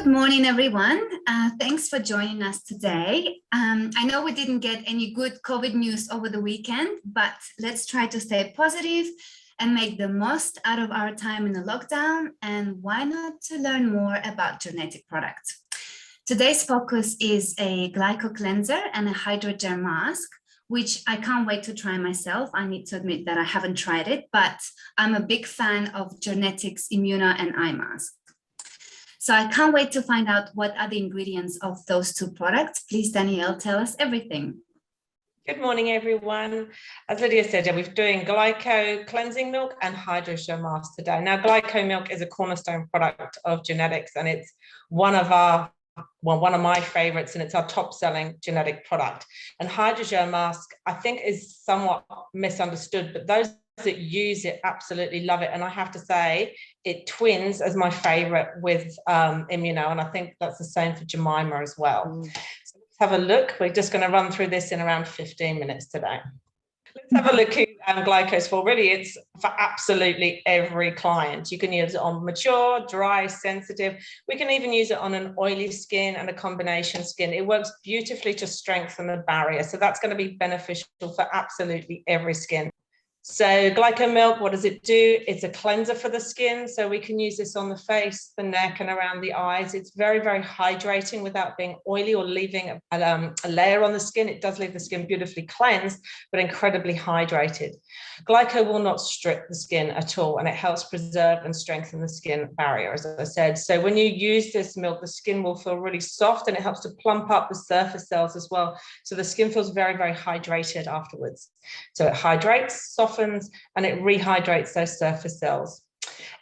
Good morning, everyone. Thanks for joining us today. I know we didn't get any good COVID news over the weekend, but let's try to stay positive and make the most out of our time in the lockdown. And why not to learn more about GERnétic products? Today's focus is a Glyco cleanser and a Hydra Ger Mask, which I can't wait to try myself. I need to admit that I haven't tried it, but I'm a big fan of GERnétic's Immuna and Eye Mask. So I can't wait to find out what are the ingredients of those two products. Please, Danielle, tell us everything. Good morning, everyone. As Lydia said, we're doing Glyco Cleansing Milk and Hydra Ger Mask today. Now, Glyco Milk is a cornerstone product of GERnétics, and it's one of my favorites, and it's our top-selling GERnétic product. And Hydra Ger Mask, I think, is somewhat misunderstood, but those that use it absolutely love it. And I have to say, it twins as my favorite with Immuno, and I think that's the same for Jemima as well. So let's have a look. We're just going to run through this in around 15 minutes today. Let's have a look who Glyco's for. Really, it's for absolutely every client. You can use it on mature, dry, sensitive. We can even use it on an oily skin and a combination skin. It works beautifully to strengthen the barrier. So that's going to be beneficial for absolutely every skin. So Glyco Milk, what does it do? It's a cleanser for the skin. So we can use this on the face, the neck, and around the eyes. It's very, very hydrating without being oily or leaving a layer on the skin. It does leave the skin beautifully cleansed, but incredibly hydrated. Glyco will not strip the skin at all, and it helps preserve and strengthen the skin barrier, as I said. So when you use this milk, the skin will feel really soft, and it helps to plump up the surface cells as well. So the skin feels very, very hydrated afterwards. So it hydrates, softens, and it rehydrates those surface cells.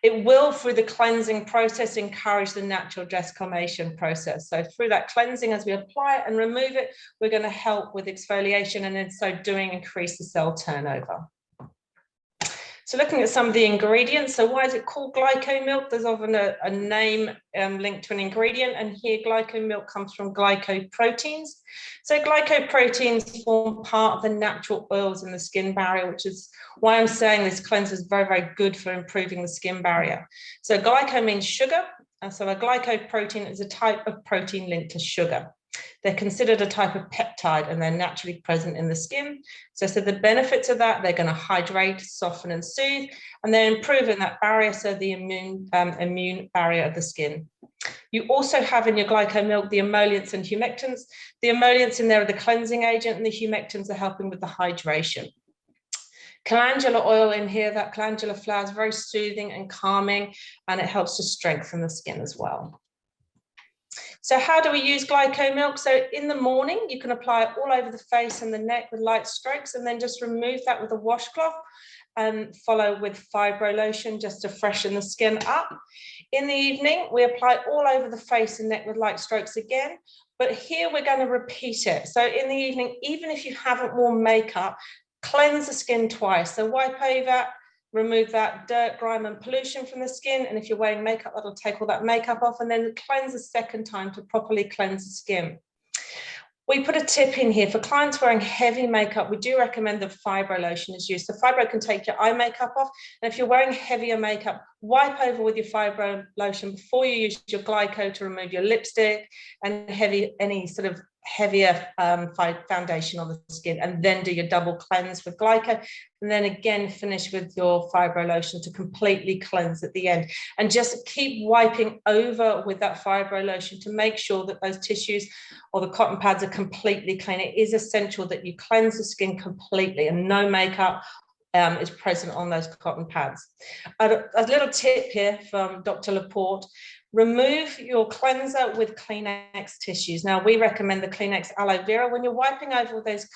It will, through the cleansing process, encourage the natural desquamation process. So through that cleansing, as we apply it and remove it, we're going to help with exfoliation, and in so doing, increase the cell turnover. So looking at some of the ingredients, so why is it called Glyco Milk? There's often a name linked to an ingredient, and here Glyco Milk comes from glycoproteins. So glycoproteins form part of the natural oils in the skin barrier, which is why I'm saying this cleanser is very, very good for improving the skin barrier. So glyco means sugar, and so a glycoprotein is a type of protein linked to sugar. They're considered a type of peptide, and they're naturally present in the skin. So the benefits of that, they're going to hydrate, soften, and soothe, and they're improving that barrier, so the immune barrier of the skin. You also have in your Glyco Milk the emollients and humectants. The emollients in there are the cleansing agent, and the humectants are helping with the hydration. Calendula oil in here, that calendula flower is very soothing and calming, and it helps to strengthen the skin as well. So how do we use Glyco Milk? So in the morning, you can apply it all over the face and the neck with light strokes, and then just remove that with a washcloth and follow with fibro lotion just to freshen the skin up. In the evening, we apply it all over the face and neck with light strokes again, but here we're going to repeat it. So in the evening, even if you haven't worn makeup, cleanse the skin twice. So wipe over, remove that dirt, grime, and pollution from the skin. And if you're wearing makeup, that'll take all that makeup off, and then cleanse a second time to properly cleanse the skin. We put a tip in here for clients wearing heavy makeup. We do recommend the fibro lotion is used. So fibro can take your eye makeup off. And if you're wearing heavier makeup, wipe over with your fibro lotion before you use your Glyco to remove your lipstick and any sort of heavier foundation on the skin, and then do your double cleanse with Glyco, and then again finish with your fibro lotion to completely cleanse at the end. And just keep wiping over with that fibro lotion to make sure that those tissues or the cotton pads are completely clean. It is essential that you cleanse the skin completely, and no makeup is present on those cotton pads. A little tip here from Dr. Laporte: remove your cleanser with Kleenex tissues. Now, we recommend the Kleenex aloe vera. When you're wiping over those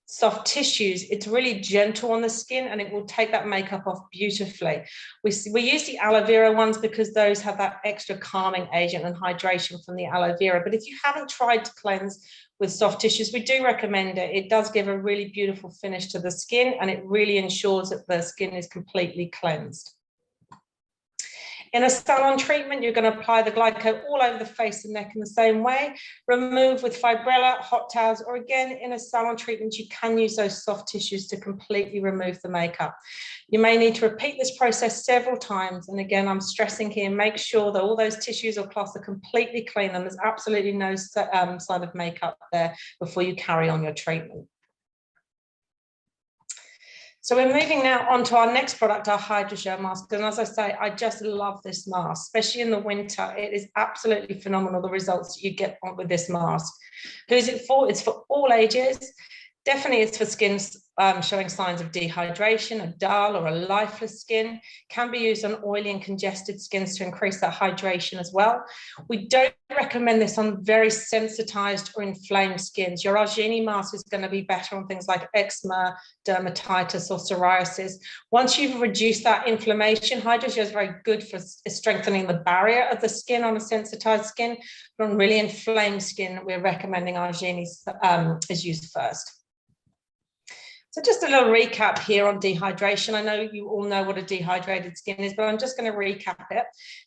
soft tissues, it's really gentle on the skin, and it will take that makeup off beautifully. We use the aloe vera ones because those have that extra calming agent and hydration from the aloe vera. But if you haven't tried to cleanse with soft tissues, we do recommend it. It does give a really beautiful finish to the skin, and it really ensures that the skin is completely cleansed. In a salon treatment, you're going to apply the Glyco all over the face and neck in the same way. Remove with fibrella, hot towels, or again, in a salon treatment, you can use those soft tissues to completely remove the makeup. You may need to repeat this process several times. And again, I'm stressing here, make sure that all those tissues or cloths are completely clean and there's absolutely no sign of makeup there before you carry on your treatment. So we're moving now on to our next product, our Hydra Ger Mask. And as I say, I just love this mask, especially in the winter. It is absolutely phenomenal, the results that you get with this mask. Who is it for? It's for all ages. Definitely it's for skin showing signs of dehydration, a dull or a lifeless skin. Can be used on oily and congested skins to increase that hydration as well. We don't recommend this on very sensitized or inflamed skins. Your Ger mask is going to be better on things like eczema, dermatitis or psoriasis. Once you've reduced that inflammation, Hydra Ger is very good for strengthening the barrier of the skin on a sensitized skin. But on really inflamed skin, we're recommending Ger is used first. So just a little recap here on dehydration. I know you all know what a dehydrated skin is, but I'm just going to recap it.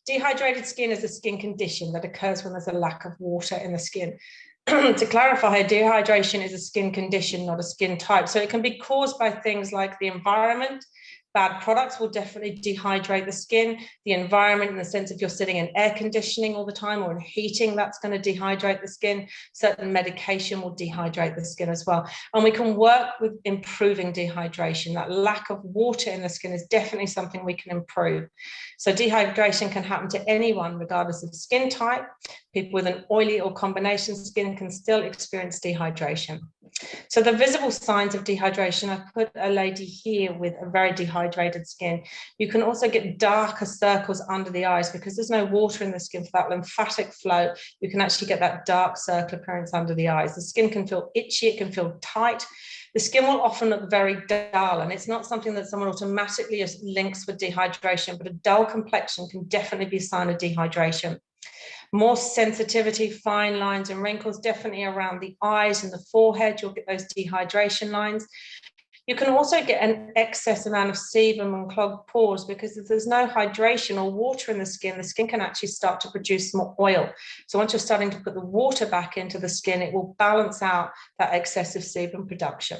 Dehydrated skin is a skin condition that occurs when there's a lack of water in the skin. To clarify, dehydration is a skin condition, not a skin type. So it can be caused by things like the environment. Bad products will definitely dehydrate the skin. The environment, in the sense if you're sitting in air conditioning all the time or in heating, that's going to dehydrate the skin. Certain medication will dehydrate the skin as well. And we can work with improving dehydration. That lack of water in the skin is definitely something we can improve. So dehydration can happen to anyone, regardless of skin type. People with an oily or combination skin can still experience dehydration. So the visible signs of dehydration, I've put a lady here with a very dehydrated skin. You can also get darker circles under the eyes because there's no water in the skin for that lymphatic flow. You can actually get that dark circle appearance under the eyes. The skin can feel itchy, it can feel tight. The skin will often look very dull, and it's not something that someone automatically just links with dehydration, but a dull complexion can definitely be a sign of dehydration. More sensitivity, fine lines and wrinkles, definitely around the eyes and the forehead, you'll get those dehydration lines. You can also get an excess amount of sebum and clogged pores because if there's no hydration or water in the skin can actually start to produce more oil. So once you're starting to put the water back into the skin, it will balance out that excessive sebum production.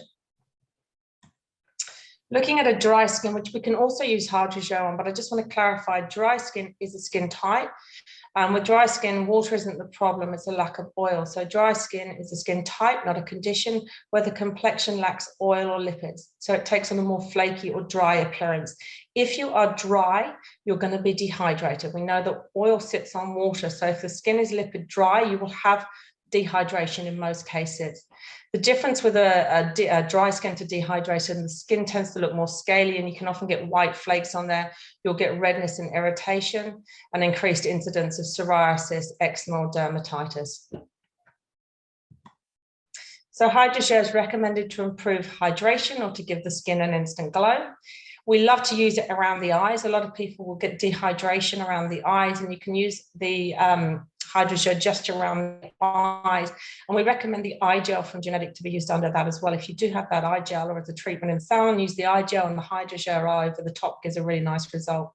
Looking at a dry skin, which we can also use Hydra Ger on, but I just want to clarify, dry skin is a skin type. With dry skin, water isn't the problem, it's a lack of oil. So dry skin is a skin type, not a condition, where the complexion lacks oil or lipids. So it takes on a more flaky or dry appearance. If you are dry, you're going to be dehydrated. We know that oil sits on water. So if the skin is lipid dry, you will have dehydration in most cases. The difference with a dry skin to dehydration, the skin tends to look more scaly and you can often get white flakes on there. You'll get redness and irritation and increased incidence of psoriasis, eczema, or dermatitis. So Hydra Ger is recommended to improve hydration or to give the skin an instant glow. We love to use it around the eyes. A lot of people will get dehydration around the eyes, and you can use the Hydra Ger just around the eyes. And we recommend the eye gel from GERnétic to be used under that as well. If you do have that eye gel or as a treatment in salon, use the eye gel and the Hydra Ger over the top gives a really nice result.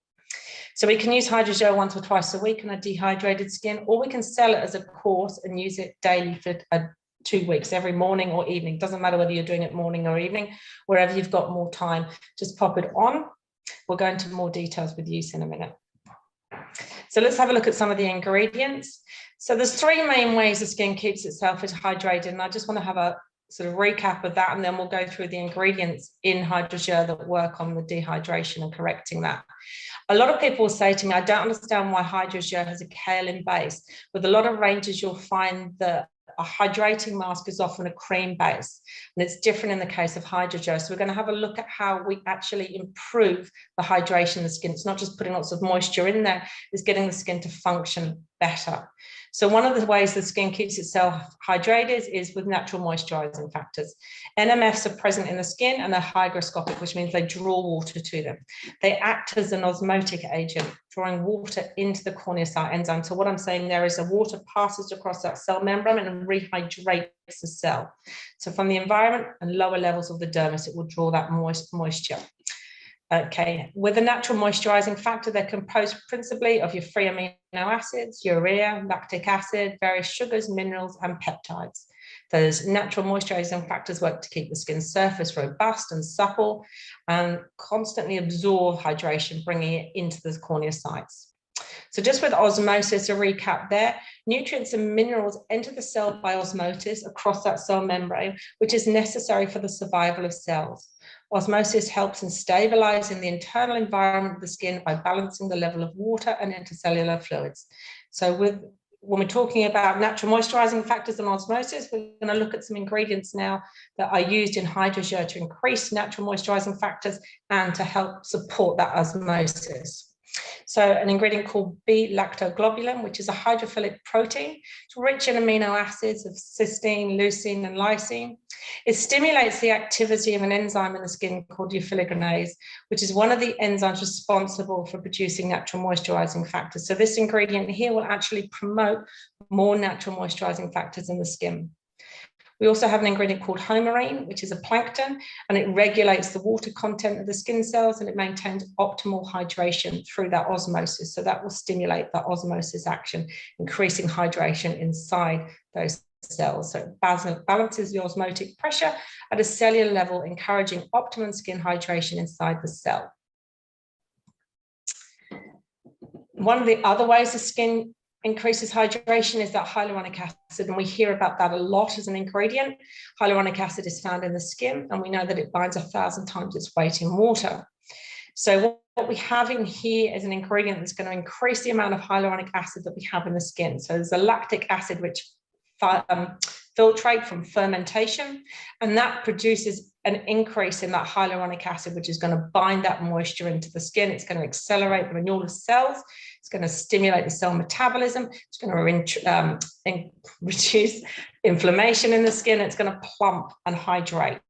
So we can use Hydra Ger once or twice a week on a dehydrated skin, or we can sell it as a course and use it daily for 2 weeks, every morning or evening. Doesn't matter whether you're doing it morning or evening, wherever you've got more time, just pop it on. We'll go into more details with use in a minute. So let's have a look at some of the ingredients. So there's 3 main ways the skin keeps itself hydrated, and I just want to have a sort of recap of that, and then we'll go through the ingredients in Hydra Ger that work on the dehydration and correcting that. A lot of people say to me, I don't understand why Hydra Ger has a kaolin base. With a lot of ranges, you'll find that a hydrating mask is often a cream base, and it's different in the case of Hydra Ger. So we're going to have a look at how we actually improve the hydration of the skin. It's not just putting lots of moisture in there, it's getting the skin to function better. So one of the ways the skin keeps itself hydrated is with natural moisturizing factors. NMFs are present in the skin and they're hygroscopic, which means they draw water to them. They act as an osmotic agent, drawing water into the corneocyte enzyme. So what I'm saying there is the water passes across that cell membrane and rehydrates the cell. So from the environment and lower levels of the dermis, it will draw that moisture. Okay, with a natural moisturizing factor, they're composed principally of your free amino acids, urea, lactic acid, various sugars, minerals, and peptides. Those natural moisturizing factors work to keep the skin's surface robust and supple and constantly absorb hydration, bringing it into the cornea sites. So just with osmosis, a recap there, nutrients and minerals enter the cell by osmosis across that cell membrane, which is necessary for the survival of cells. Osmosis helps in stabilizing the internal environment of the skin by balancing the level of water and intercellular fluids. So when we're talking about natural moisturizing factors and osmosis, we're going to look at some ingredients now that are used in Hydra Ger to increase natural moisturizing factors and to help support that osmosis. So an ingredient called beta-lactoglobulin, which is a hydrophilic protein. It's rich in amino acids of cysteine, leucine, and lysine. It stimulates the activity of an enzyme in the skin called eufiligonase, which is one of the enzymes responsible for producing natural moisturizing factors. So this ingredient here will actually promote more natural moisturizing factors in the skin. We also have an ingredient called homarine, which is a plankton, and it regulates the water content of the skin cells and it maintains optimal hydration through that osmosis. So that will stimulate that osmosis action, increasing hydration inside those cells. So it balances the osmotic pressure at a cellular level, encouraging optimum skin hydration inside the cell. One of the other ways the skin increases hydration is that hyaluronic acid, and we hear about that a lot as an ingredient. Hyaluronic acid is found in the skin, and we know that it binds 1,000 times its weight in water. So what we have in here is an ingredient that's going to increase the amount of hyaluronic acid that we have in the skin. So there's a lactic acid which filtrate from fermentation, and that produces an increase in that hyaluronic acid, which is going to bind that moisture into the skin. It's going to accelerate the renewal of cells. It's going to stimulate the cell metabolism. It's going to reduce inflammation in the skin. It's going to plump and hydrate.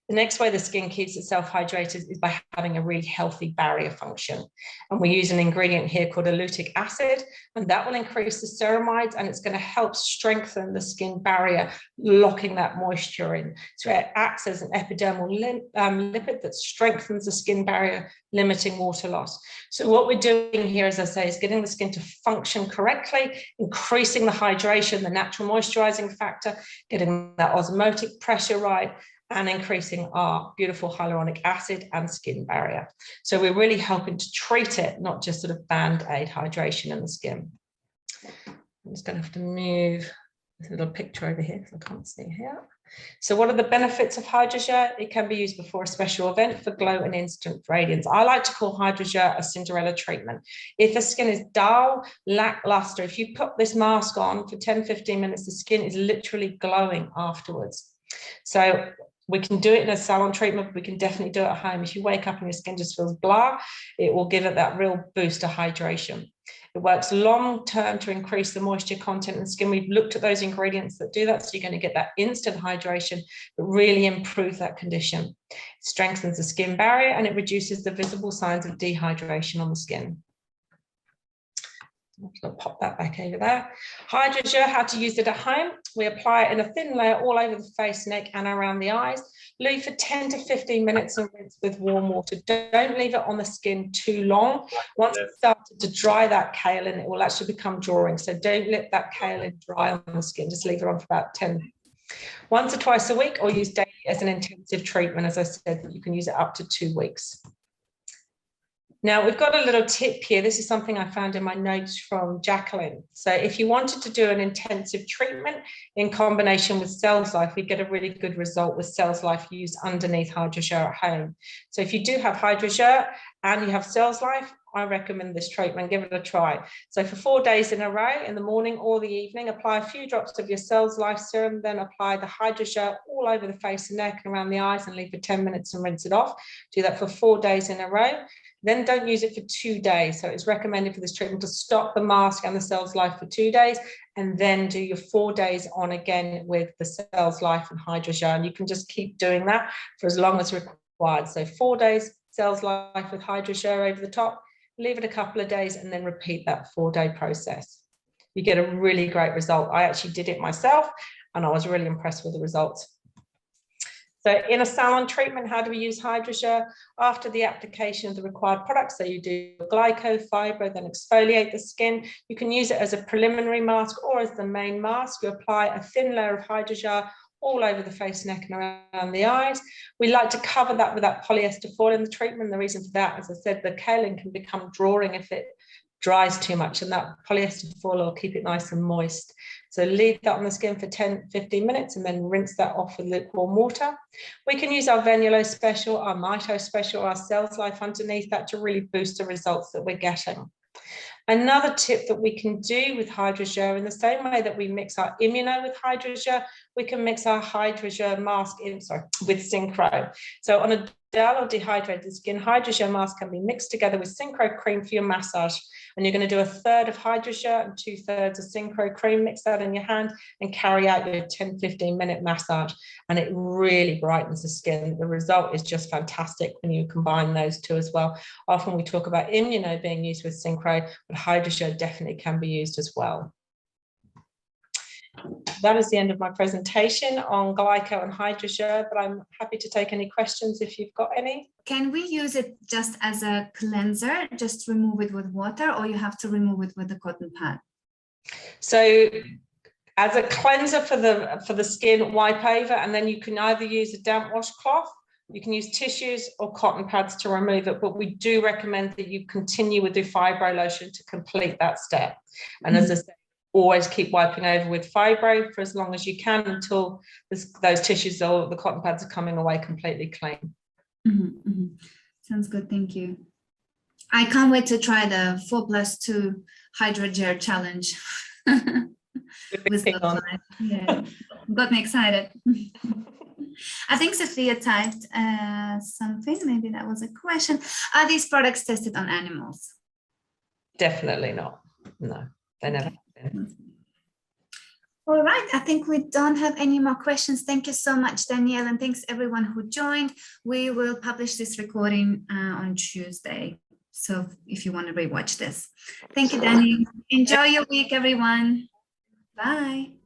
The next way the skin keeps itself hydrated is by having a really healthy barrier function. And we use an ingredient here called aleutic acid, and that will increase the ceramides, and it's going to help strengthen the skin barrier, locking that moisture in. So it acts as an epidermal lipid that strengthens the skin barrier, limiting water loss. So what we're doing here, as I say, is getting the skin to function correctly, increasing the hydration, the natural moisturizing factor, getting that osmotic pressure right, and increasing our beautiful hyaluronic acid and skin barrier. So we're really helping to treat it, not just sort of band-aid hydration in the skin. I'm just going to have to move this little picture over here because I can't see here. So what are the benefits of Hydra Ger? It can be used before a special event for glow and instant radiance. I like to call Hydra Ger a Cinderella treatment. If the skin is dull, lackluster, if you put this mask on for 10-15 minutes, the skin is literally glowing afterwards. So we can do it in a salon treatment, but we can definitely do it at home. If you wake up and your skin just feels blah, it will give it that real boost of hydration. It works long-term to increase the moisture content in the skin. We've looked at those ingredients that do that, so you're going to get that instant hydration, but really improve that condition. It strengthens the skin barrier and it reduces the visible signs of dehydration on the skin. I'm going to pop that back over there. Hydra Ger, how to use it at home. We apply it in a thin layer all over the face, neck, and around the eyes. Leave for 10 to 15 minutes and rinse with warm water. Don't leave it on the skin too long. Once it starts to dry that kaolin, it will actually become drawing. So don't let that kaolin dry on the skin. Just leave it on for about 10. Once or twice a week, or use daily as an intensive treatment. As I said, you can use it up to 2 weeks. Now, we've got a little tip here. This is something I found in my notes from Jacqueline. So if you wanted to do an intensive treatment in combination with Cells Life, we get a really good result with Cells Life used underneath Hydra Ger at home. So if you do have Hydra Ger and you have Cells Life, I recommend this treatment. Give it a try. So for 4 days in a row, in the morning or the evening, apply a few drops of your Cells Life serum, then apply the Hydra Ger all over the face and neck and around the eyes and leave for 10 minutes and rinse it off. Do that for 4 days in a row. Then don't use it for 2 days. So it's recommended for this treatment to stop the mask and the Cells Life for 2 days and then do your 4 days on again with the Cells Life and Hydra Ger. And you can just keep doing that for as long as required. So 4 days Cells Life with Hydra Ger over the top, leave it a couple of days and then repeat that 4-day process. You get a really great result. I actually did it myself and I was really impressed with the results. So in a salon treatment, how do we use Hydra Ger? After the application of the required products, so you do Glyco, Fibro, then exfoliate the skin. You can use it as a preliminary mask or as the main mask. You apply a thin layer of Hydra Ger all over the face, neck, and around the eyes. We like to cover that with that polyester foil in the treatment. The reason for that, as I said, the kaolin can become drawing if it dries too much, and that polyester foil will keep it nice and moist. So leave that on the skin for 10-15 minutes and then rinse that off with lukewarm water. We can use our Venulo special, our Mito special, our Cells Life underneath that to really boost the results that we're getting. Another tip that we can do with Hydra Ger, in the same way that we mix our Immuno with Hydra Ger, we can mix our Hydra Ger mask with Synchro. So on a dull or dehydrated skin, Hydra Ger mask can be mixed together with Synchro cream for your massage. And you're going to do 1/3 of Hydra Ger and 2/3 of Synchro cream, mix that in your hand and carry out your 10-15 minute massage. And it really brightens the skin. The result is just fantastic when you combine those two as well. Often we talk about Immuno being used with Synchro, but Hydra Ger definitely can be used as well. That is the end of my presentation on Glyco and Hydra Ger, but I'm happy to take any questions if you've got any. Can we use it just as a cleanser, just remove it with water, or you have to remove it with a cotton pad? So as a cleanser for the skin, wipe over, and then you can either use a damp washcloth, you can use tissues or cotton pads to remove it, but we do recommend that you continue with the Fibro lotion to complete that step. And as I said, always keep wiping over with Fibro for as long as you can until those tissues or the cotton pads are coming away completely clean. Sounds good, thank you. I can't wait to try the 4+2 Hydra Ger challenge. Yeah, got me excited. I think Sophia typed something, maybe that was a question. Are these products tested on animals? Definitely not. No, they never have been. All right, I think we don't have any more questions. Thank you so much, Danielle, and thanks everyone who joined. We will publish this recording on Tuesday, so if you want to rewatch this. Thank you, Danielle. Enjoy your week, everyone. Bye.